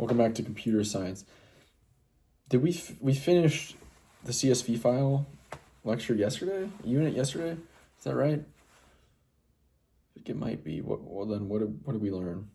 Welcome back to computer science. Did we finish the CSV file lecture yesterday? Unit yesterday? Is that right? I think it might be. Well then, what did we learn?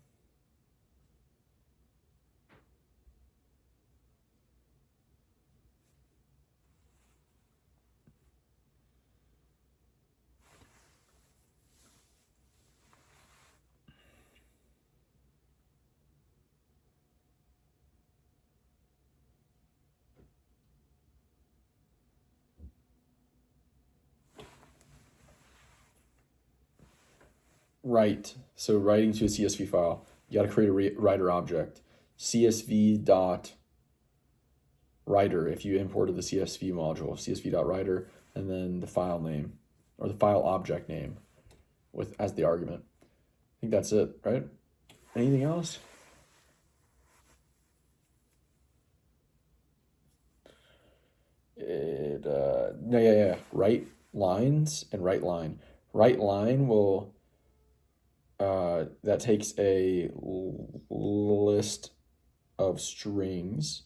Write. So writing to a CSV file, you got to create a writer object. CSV dot writer. If you imported the CSV module, CSV dot writer, and then the file name or the file object name with as the argument. I think that's it, right? Anything else? No, yeah. Write lines and write line. Write line will that takes a list of strings,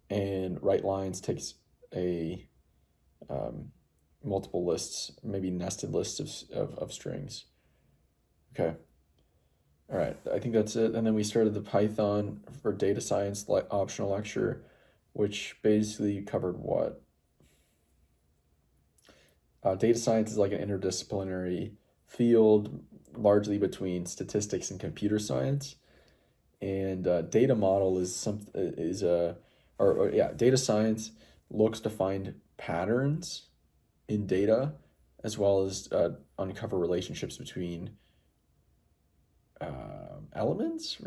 and write lines takes a multiple lists, maybe nested lists of strings. Okay. All right, I think that's it. And then we started the Python for data science optional lecture, which basically covered what? Data science is like an interdisciplinary field, largely between statistics and computer science. And data model is data science looks to find patterns in data, as well as uncover relationships between elements,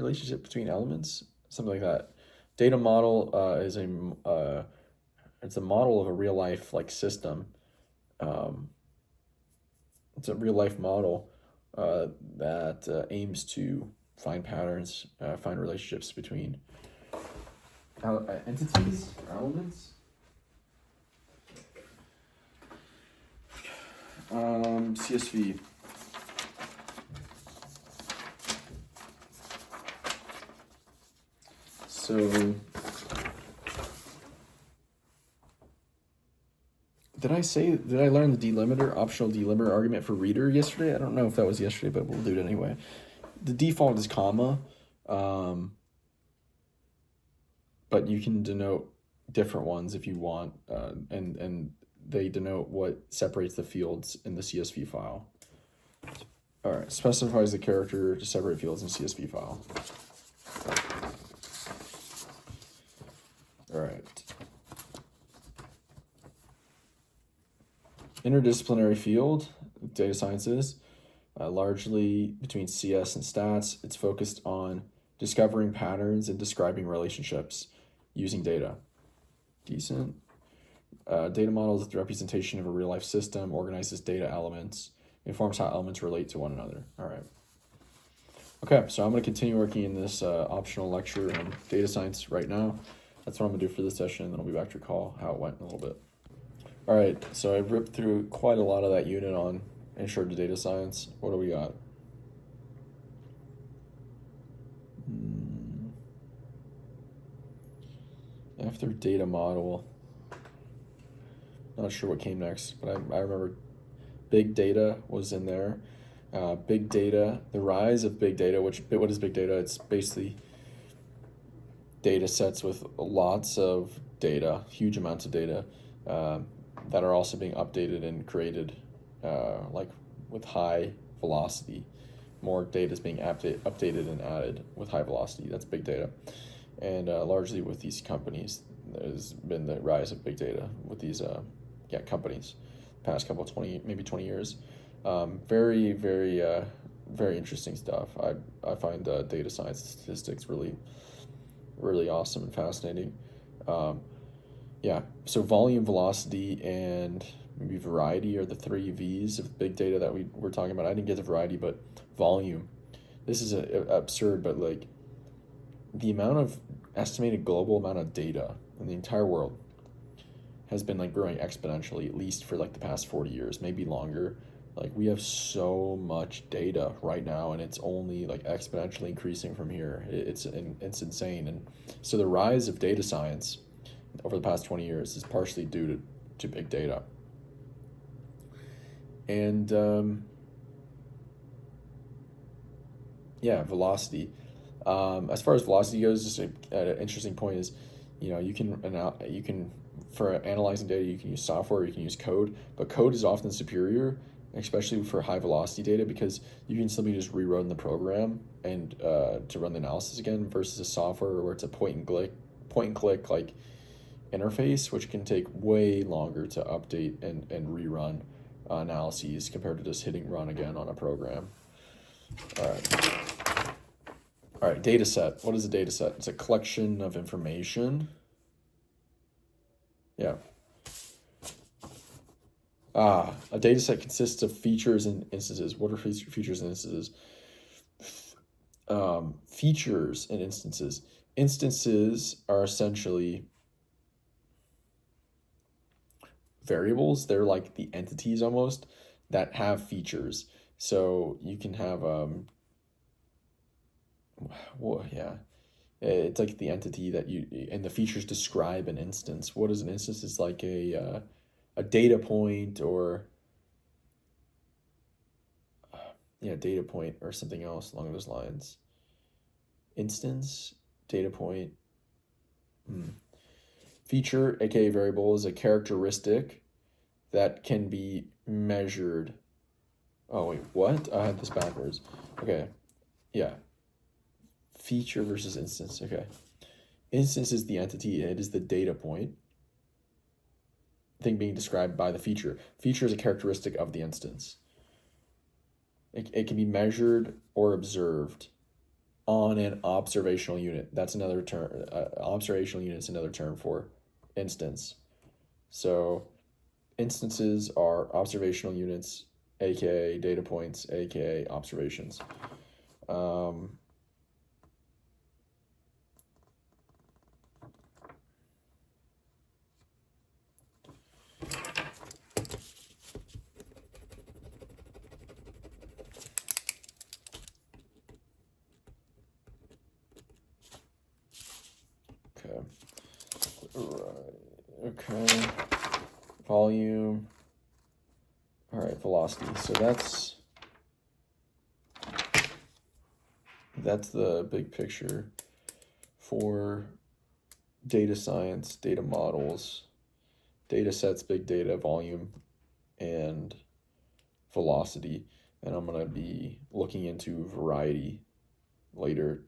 something like that. Data model is it's a model of a real life like system. It's a real life model that aims to find patterns, find relationships between entities, elements. CSV. So did I learn the delimiter, optional delimiter argument for reader yesterday? I don't know if that was yesterday, but we'll do it anyway. The default is comma, but you can denote different ones if you want, and they denote what separates the fields in the CSV file. All right, specifies the character to separate fields in CSV file. All right. Interdisciplinary field, data sciences, largely between CS and stats. It's focused on discovering patterns and describing relationships using data. Decent. Data model is the representation of a real life system, organizes data elements, informs how elements relate to one another. All right. Okay, so I'm going to continue working in this optional lecture on data science right now. That's what I'm going to do for this session, and then I'll be back to recall how it went in a little bit. All right, so I ripped through quite a lot of that unit on intro to data science. What do we got? After data model, not sure what came next, but I remember big data was in there. Big data, the rise of big data, what is big data? It's basically data sets with lots of data, huge amounts of data, that are also being updated and created like with high velocity. More data is being updated and added with high velocity. That's big data. And largely with these companies, there's been the rise of big data with these companies past couple 20 years. Very, very, very interesting stuff. I find data science and statistics really, really awesome and fascinating. So volume, velocity, and maybe variety are the three V's of big data that we're talking about. I didn't get the variety, but volume. This is absurd, but like the amount of estimated global amount of data in the entire world has been like growing exponentially, at least for like the past 40 years, maybe longer. Like we have so much data right now, and it's only like exponentially increasing from here. It's insane, and so the rise of data science over the past 20 years is partially due to big data, and yeah, velocity. As far as velocity goes, just an interesting point is, you can for analyzing data, you can use software, you can use code, but code is often superior, especially for high velocity data, because you can simply just rerun the program and to run the analysis again, versus a software where it's a point and click like interface, which can take way longer to update and rerun analyses compared to just hitting run again on a program. All right. All right, data set. What is a data set? It's a collection of information. Yeah. A data set consists of features and instances. What are features and instances? Features and instances. Instances are essentially variables. They're like the entities almost that have features. So you can have well, yeah. It's like the entity that and the features describe an instance. What is an instance? It's like a data point, or yeah, data point or something else along those lines. Instance, data point. Feature, aka variable, is a characteristic that can be measured. Oh wait, what? I had this backwards. Okay, yeah. Feature versus instance. Okay. Instance is the entity, and it is the data point thing being described by the feature. Feature is a characteristic of the instance. It can be measured or observed on an observational unit. That's another term. Observational unit is another term for instance. So instances are observational units, aka data points, aka observations. Okay. Right. Okay. Volume. All right, velocity. So that's the big picture for data science, data models, data sets, big data, volume, and velocity. And I'm going to be looking into variety later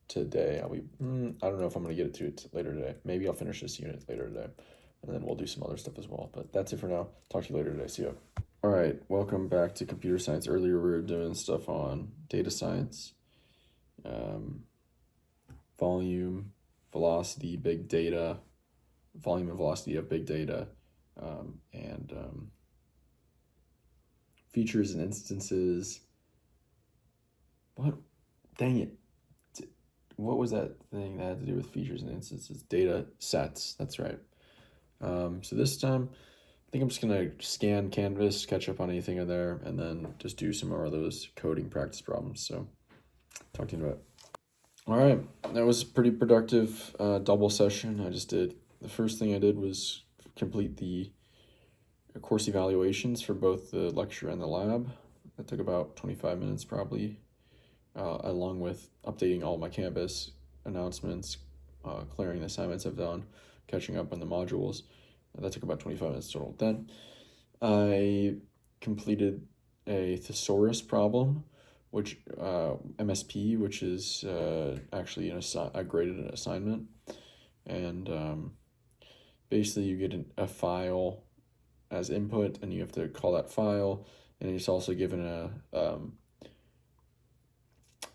today. I don't know if I'm going to get it to it later today. Maybe I'll finish this unit later today, and then we'll do some other stuff as well. But that's it for now. Talk to you later today. See you. All right, welcome back to computer science. Earlier we were doing stuff on data science, volume, velocity, big data, volume and velocity of big data, and features and instances. What? Dang it. What was that thing that had to do with features and instances? Data sets. That's right. So this time, I think I'm just going to scan Canvas, catch up on anything in there, and then just do some more of those coding practice problems. So talk to you in a bit. All right, that was a pretty productive double session. The first thing I did was complete the course evaluations for both the lecture and the lab. That took about 25 minutes probably, along with updating all my Canvas announcements, clearing the assignments I've done, catching up on the modules. That took about 25 minutes total. Then I completed a thesaurus problem, which MSP, which is actually a graded assignment, and basically you get a file as input, and you have to call that file, and it's also given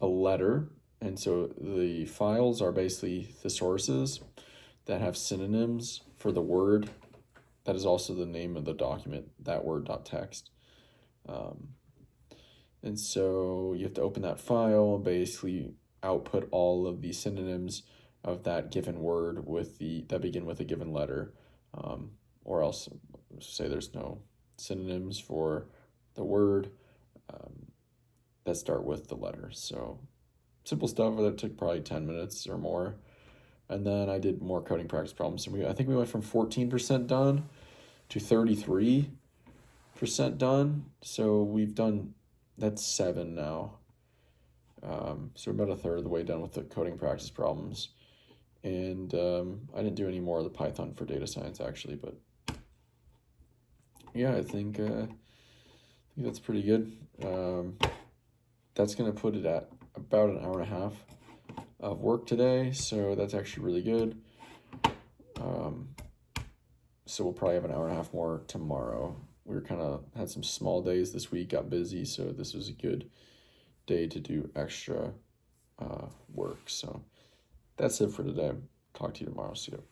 a letter, and so the files are basically thesauruses that have synonyms for the word that is also the name of the document, that word.txt. And so you have to open that file and basically output all of the synonyms of that given word that begin with a given letter, or else say there's no synonyms for the word that start with the letter. So simple stuff that took probably 10 minutes or more. And then I did more coding practice problems. And I think we went from 14% done to 33% done. So we've done, that's 7 now. So we're about a third of the way done with the coding practice problems. And I didn't do any more of the Python for data science actually, but yeah, I think that's pretty good. That's going to put it at about an hour and a half of work today, so that's actually really good. So we'll probably have an hour and a half more tomorrow. We were kind of had some small days this week, got busy, so this was a good day to do extra work. So that's it for today. Talk to you tomorrow. See you.